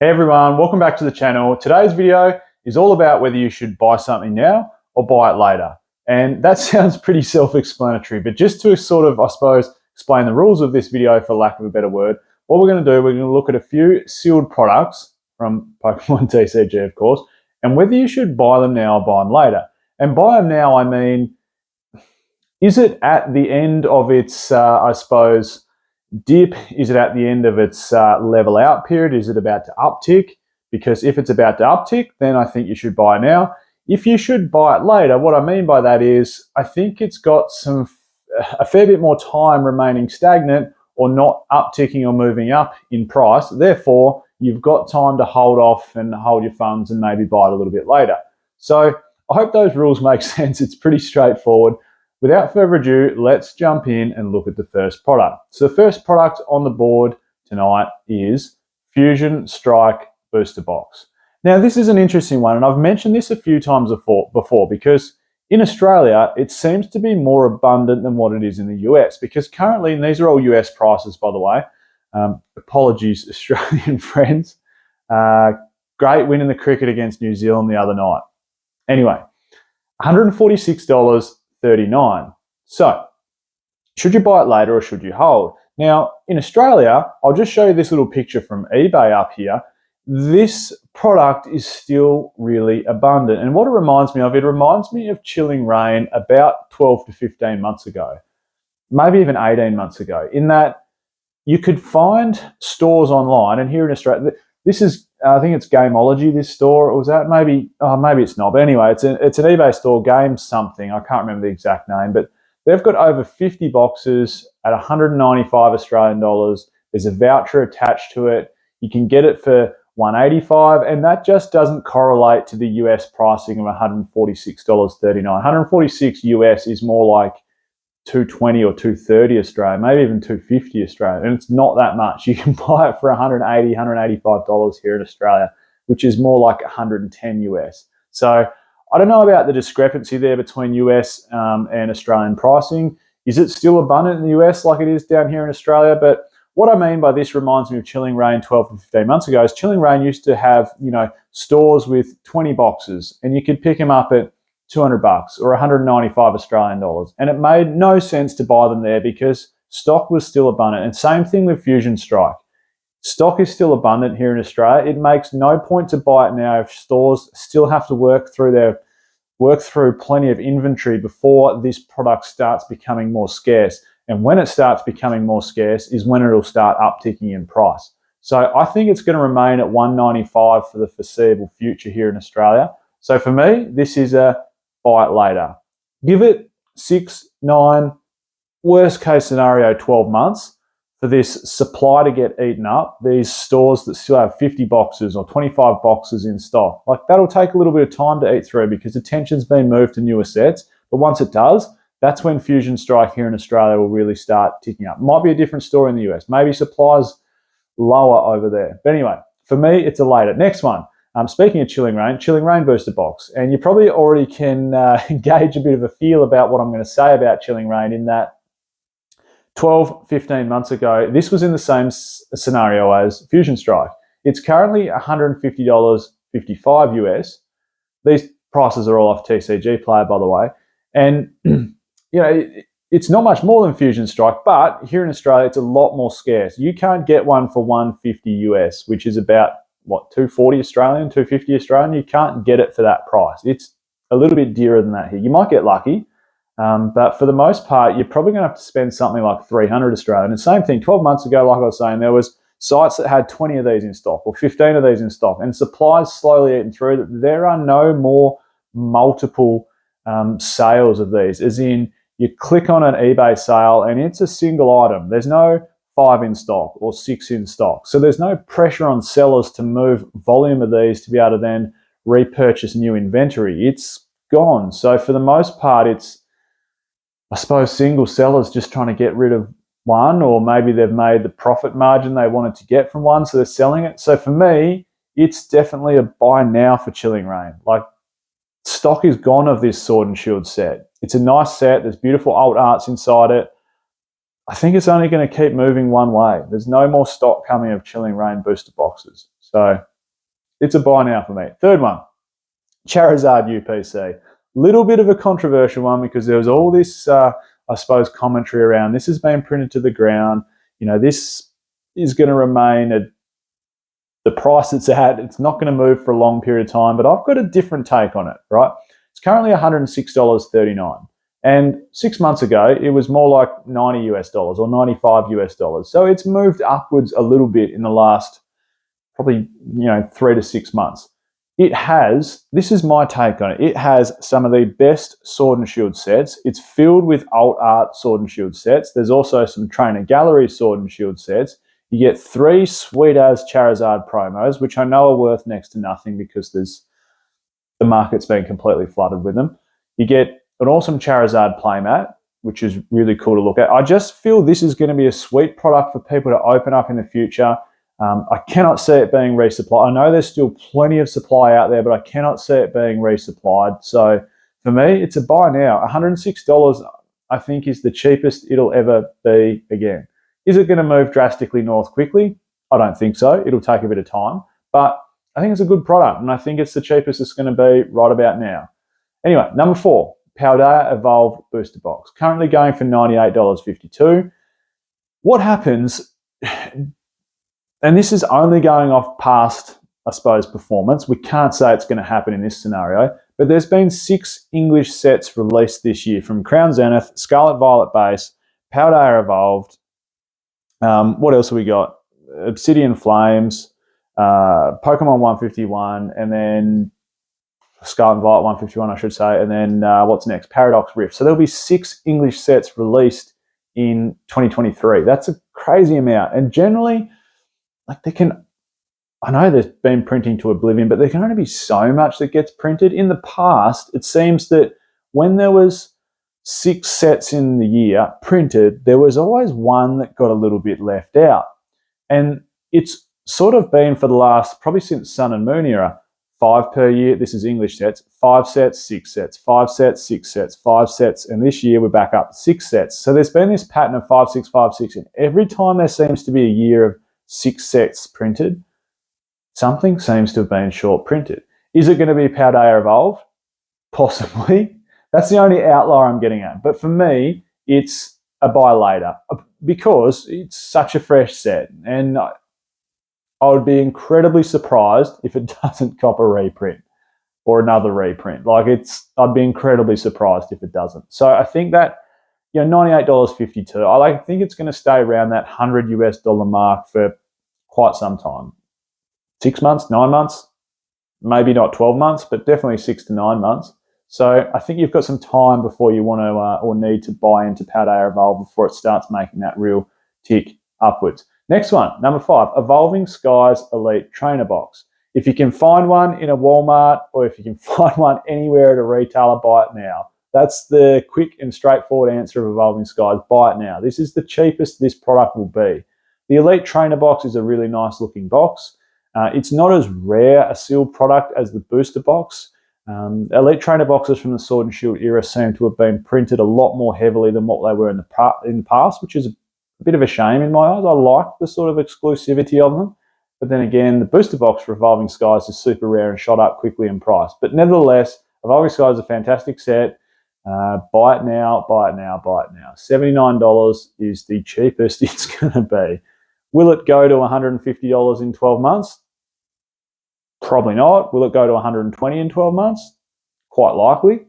Hey everyone, welcome back to the channel. Today's video is all about whether you should buy something now or buy it later. And that sounds pretty self-explanatory, but just to sort of, I suppose, explain the rules of this video for lack of a better word, what we're going to do, we're going to look at a few sealed products from Pokemon TCG, of course, and whether you should buy them now or buy them later. And buy them now, I mean, is it at the end of its, I suppose, dip? Is it at the end of its level out period? Is it about to uptick? Because if it's about to uptick, then I think you should buy now. If you should buy it later, what I mean by that is I think it's got a fair bit more time remaining stagnant or not upticking or moving up in price. Therefore, you've got time to hold off and hold your funds and maybe buy it a little bit later. So I hope those rules make sense. It's pretty straightforward. Without further ado, let's jump in and look at the first product. So the first product on the board tonight is Fusion Strike Booster Box. Now this is an interesting one, and I've mentioned this a few times before because in Australia it seems to be more abundant than what it is in the US, because currently, and these are all US prices by the way, apologies Australian friends, great win in the cricket against New Zealand the other night. Anyway, $146.39. So, should you buy it later or should you hold? Now, in Australia, I'll just show you this little picture from eBay up here. This product is still really abundant. And what it reminds me of Chilling Reign about 12 to 15 months ago, maybe even 18 months ago, in that you could find stores online, and here in Australia, this is, I think it's Gameology, this store, or was that maybe it's not, but anyway, it's an eBay store, Game something, I can't remember the exact name, but they've got over 50 boxes at 195 Australian dollars. There's a voucher attached to it. You can get it for 185, and that just doesn't correlate to the US pricing of $146.39. 146 US is more like 220 or 230 Australian, maybe even 250 Australian, and it's not that much. You can buy it for 180, $185 here in Australia, which is more like 110 US. So I don't know about the discrepancy there between US and Australian pricing. Is it still abundant in the US like it is down here in Australia? But what I mean by this reminds me of Chilling Reign 12 to 15 months ago. Is Chilling Reign used to have, stores with 20 boxes, and you could pick them up at $200 or 195 Australian dollars. And it made no sense to buy them there because stock was still abundant. And same thing with Fusion Strike. Stock is still abundant here in Australia. It makes no point to buy it now if stores still have to work through plenty of inventory before this product starts becoming more scarce. And when it starts becoming more scarce is when it'll start upticking in price. So I think it's going to remain at 195 for the foreseeable future here in Australia. So for me, this is a buy it later. Give it 6, 9, worst case scenario, 12 months for this supply to get eaten up. These stores that still have 50 boxes or 25 boxes in stock, like that'll take a little bit of time to eat through because attention's been moved to newer sets. But once it does, that's when Fusion Strike here in Australia will really start ticking up. Might be a different story in the US. Maybe supply's lower over there. But anyway, for me, it's a later. Next one. Speaking of Chilling Reign Booster Box, and you probably already can gauge a bit of a feel about what I'm going to say about Chilling Reign in that 12, 15 months ago, this was in the same scenario as Fusion Strike. It's currently $150.55 US. These prices are all off TCG Player, by the way. And, it's not much more than Fusion Strike, but here in Australia, it's a lot more scarce. You can't get one for $150 US, which is about $240 Australian, $250 Australian. You can't get it for that price. It's a little bit dearer than that here. You might get lucky, but for the most part, you're probably going to have to spend something like $300 Australian. And same thing, 12 months ago, like I was saying, there was sites that had 20 of these in stock or 15 of these in stock, and supplies slowly eating through. There are no more multiple sales of these, as in you click on an eBay sale and it's a single item. There's no 5 in stock or 6 in stock. So there's no pressure on sellers to move volume of these to be able to then repurchase new inventory. It's gone. So for the most part, it's, I suppose, single sellers just trying to get rid of one, or maybe they've made the profit margin they wanted to get from one, so they're selling it. So for me, it's definitely a buy now for Chilling Reign. Like, stock is gone of this Sword and Shield set. It's a nice set. There's beautiful alt arts inside it. I think it's only going to keep moving one way. There's no more stock coming of Chilling Reign booster boxes. So it's a buy now for me. Third one, Charizard UPC. Little bit of a controversial one because there was all this, I suppose, commentary around this has been printed to the ground. You know, this is going to remain at the price it's at. It's not going to move for a long period of time, but I've got a different take on it, right? It's currently $106.39. And 6 months ago, it was more like $90 or $95. So it's moved upwards a little bit in the last probably, 3 to 6 months. It has, this is my take on it, it has some of the best Sword and Shield sets. It's filled with alt art Sword and Shield sets. There's also some Trainer Gallery Sword and Shield sets. You get 3 sweet as Charizard promos, which I know are worth next to nothing because the market's been completely flooded with them. You get an awesome Charizard playmat, which is really cool to look at. I just feel this is going to be a sweet product for people to open up in the future. I cannot see it being resupplied. I know there's still plenty of supply out there, but I cannot see it being resupplied. So for me, it's a buy now. $106, I think, is the cheapest it'll ever be again. Is it going to move drastically north quickly? I don't think so. It'll take a bit of time, but I think it's a good product, and I think it's the cheapest it's going to be right about now. Anyway, number 4, Paldea Evolved Booster Box. Currently going for $98.52. What happens, and this is only going off past, I suppose, performance. We can't say it's going to happen in this scenario, but there's been 6 English sets released this year from Crown Zenith, Scarlet Violet Base, Paldea Evolved. What else have we got? Obsidian Flames, Pokemon 151, and then Scarlet and Violet 151, I should say, and then what's next? Paradox Rift. So there'll be 6 English sets released in 2023. That's a crazy amount. And generally, I know there's been printing to oblivion, but there can only be so much that gets printed. In the past, it seems that when there was 6 sets in the year printed, there was always one that got a little bit left out. And it's sort of been for the last, probably since Sun and Moon era, 5 per year. This is English sets, 5 sets, 6 sets, 5 sets, 6 sets, 5 sets. And this year we're back up to 6 sets. So there's been this pattern of 5, 6, 5, 6. And every time there seems to be a year of 6 sets printed, something seems to have been short printed. Is it going to be Paldea Evolved? Possibly. That's the only outlier I'm getting at. But for me, it's a buy later because it's such a fresh set. And I would be incredibly surprised if it doesn't cop a reprint or another reprint. I'd be incredibly surprised if it doesn't. So I think that, $98.52, I think it's going to stay around that $100 mark for quite some time. 6 months, 9 months, maybe not 12 months, but definitely 6 to 9 months. So I think you've got some time before you want to or need to buy into Paldea Evolved before it starts making that real tick upwards. Next one, number 5, Evolving Skies Elite Trainer Box. If you can find one in a Walmart or if you can find one anywhere at a retailer, buy it now. That's the quick and straightforward answer of Evolving Skies. Buy it now. This is the cheapest this product will be. The Elite Trainer Box is a really nice looking box. It's not as rare a sealed product as the booster box. Elite Trainer boxes from the Sword and Shield era seem to have been printed a lot more heavily than what they were in the past, which is a bit of a shame in my eyes. I like the sort of exclusivity of them. But then again, the booster box for Evolving Skies is super rare and shot up quickly in price. But nevertheless, Evolving Skies is a fantastic set. Buy it now, buy it now, buy it now. $79 is the cheapest it's going to be. Will it go to $150 in 12 months? Probably not. Will it go to $120 in 12 months? Quite likely.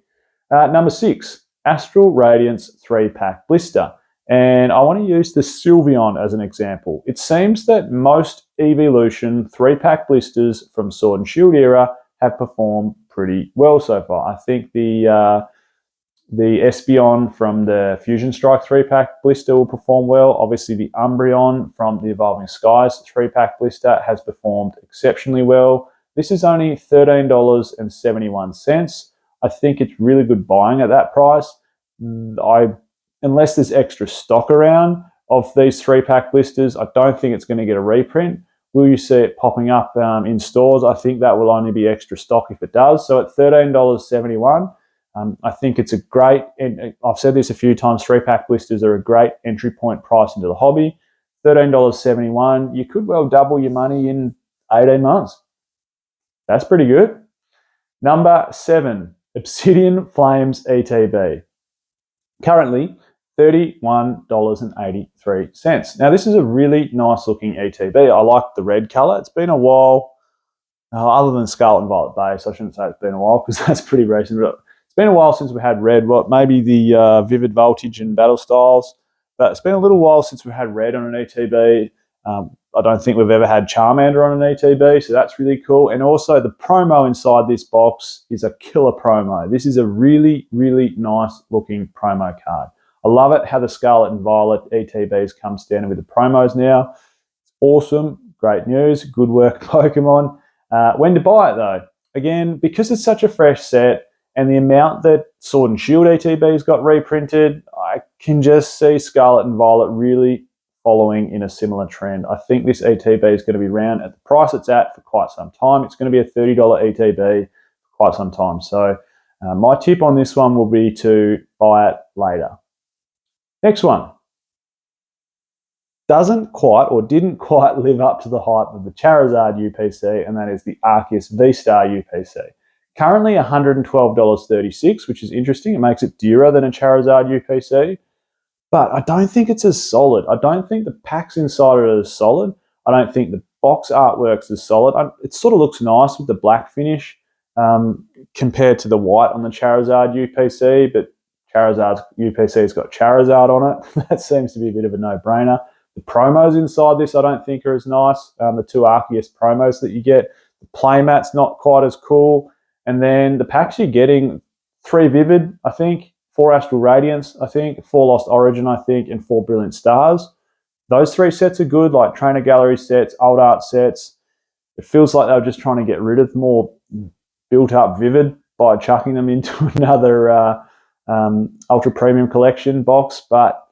Number 6, Astral Radiance 3-pack blister. And I want to use the Sylveon as an example. It seems that most Evolution 3-pack blisters from Sword and Shield era have performed pretty well so far. I think the Espeon from the Fusion Strike 3-pack blister will perform well. Obviously, the Umbreon from the Evolving Skies 3-pack blister has performed exceptionally well. This is only $13.71. I think it's really good buying at that price. Unless there's extra stock around of these 3-pack blisters, I don't think it's going to get a reprint. Will you see it popping up in stores? I think that will only be extra stock if it does. So at $13.71, I think it's a great, and I've said this a few times, 3-pack blisters are a great entry point price into the hobby. $13.71, you could well double your money in 18 months. That's pretty good. Number 7, Obsidian Flames ETB. Currently, $31.83. Now, this is a really nice looking ETB. I like the red colour. It's been a while, other than Scarlet and Violet Base. I shouldn't say it's been a while because that's pretty recent, but it's been a while since we had red. What, maybe the Vivid Voltage and Battle Styles, but it's been a little while since we've had red on an ETB. I don't think we've ever had Charmander on an ETB, so that's really cool. And also the promo inside this box is a killer promo. This is a really, really nice looking promo card. I love it how the Scarlet and Violet ETBs come standard with the promos now. It's awesome, great news, good work Pokemon. When to buy it though? Again, because it's such a fresh set and the amount that Sword and Shield ETBs got reprinted, I can just see Scarlet and Violet really following in a similar trend. I think this ETB is going to be around at the price it's at for quite some time. It's going to be a $30 ETB for quite some time. So my tip on this one will be to buy it later. Next one. Didn't quite live up to the hype of the Charizard UPC, and that is the Arceus V-Star UPC. Currently $112.36, which is interesting. It makes it dearer than a Charizard UPC. But I don't think it's as solid. I don't think the packs inside are as solid. I don't think the box artwork's as solid. It sort of looks nice with the black finish compared to the white on the Charizard UPC, but Charizard's UPC's got Charizard on it. That seems to be a bit of a no-brainer. The promos inside this I don't think are as nice. The 2 Arceus promos that you get. The playmat's not quite as cool. And then the packs you're getting, 3 Vivid, I think, 4 Astral Radiance, I think, 4 Lost Origin, I think, and 4 Brilliant Stars. Those 3 sets are good, like Trainer Gallery sets, Old Art sets. It feels like they were just trying to get rid of more built-up Vivid by chucking them into another Ultra Premium Collection box. But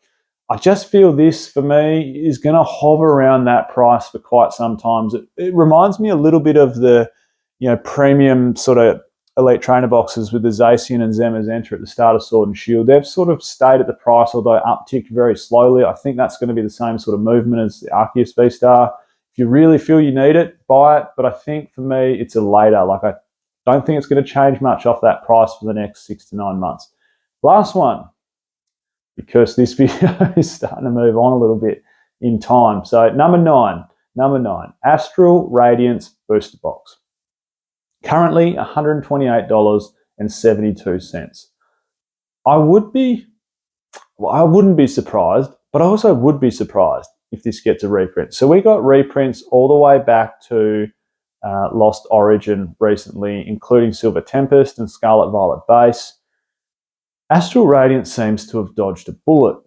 I just feel this, for me, is going to hover around that price for quite some time. It reminds me a little bit of the premium sort of Elite Trainer boxes with the Zacian and Zamazenta at the start of Sword and Shield. They've sort of stayed at the price, although upticked very slowly. I think that's going to be the same sort of movement as the Arceus V-Star. If you really feel you need it, buy it. But I think for me, it's a later. Like, I don't think it's going to change much off that price for the next 6 to 9 months. Last one, because this video is starting to move on a little bit in time. So number nine, Astral Radiance Booster Box. Currently $128.72. I wouldn't be surprised, but I also would be surprised if this gets a reprint. So we got reprints all the way back to Lost Origin recently, including Silver Tempest and Scarlet Violet Base. Astral Radiance seems to have dodged a bullet.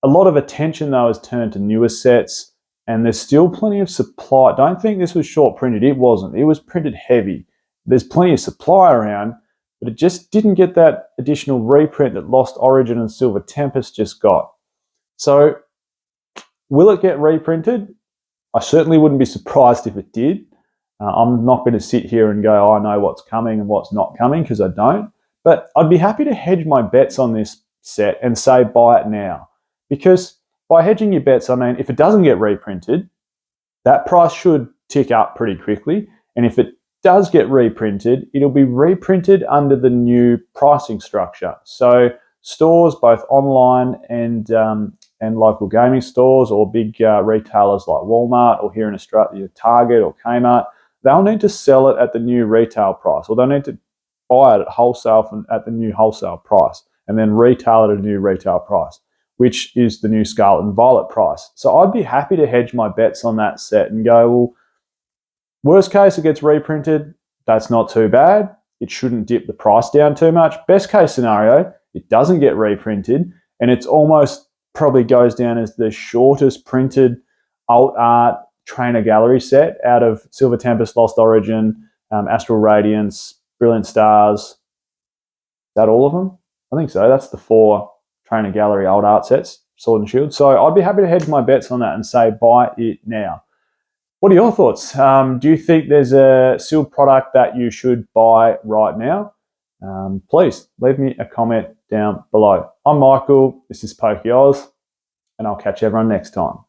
A lot of attention, though, has turned to newer sets, and there's still plenty of supply. Don't think this was short printed. It wasn't. It was printed heavy. There's plenty of supply around, but it just didn't get that additional reprint that Lost Origin and Silver Tempest just got. So, will it get reprinted? I certainly wouldn't be surprised if it did. I'm not going to sit here and go, oh, I know what's coming and what's not coming, because I don't. But I'd be happy to hedge my bets on this set and say buy it now. Because by hedging your bets, I mean, if it doesn't get reprinted, that price should tick up pretty quickly. And if it does get reprinted, it'll be reprinted under the new pricing structure. So stores, both online and local gaming stores, or big retailers like Walmart, or here in Australia, Target or Kmart, they'll need to sell it at the new retail price, or they'll need to buy it at wholesale at the new wholesale price, and then retail it at a new retail price, which is the new Scarlet and Violet price. So I'd be happy to hedge my bets on that set and go, well, worst case, it gets reprinted. That's not too bad. It shouldn't dip the price down too much. Best case scenario, it doesn't get reprinted, and it's almost probably goes down as the shortest printed alt art trainer gallery set out of Silver Tempest, Lost Origin, Astral Radiance, Brilliant Stars. Is that all of them? I think so. That's the 4 trainer gallery alt art sets, Sword and Shield. So I'd be happy to hedge my bets on that and say buy it now. What are your thoughts? Do you think there's a sealed product that you should buy right now? Please leave me a comment down below. I'm Michael, this is PokeOz, and I'll catch everyone next time.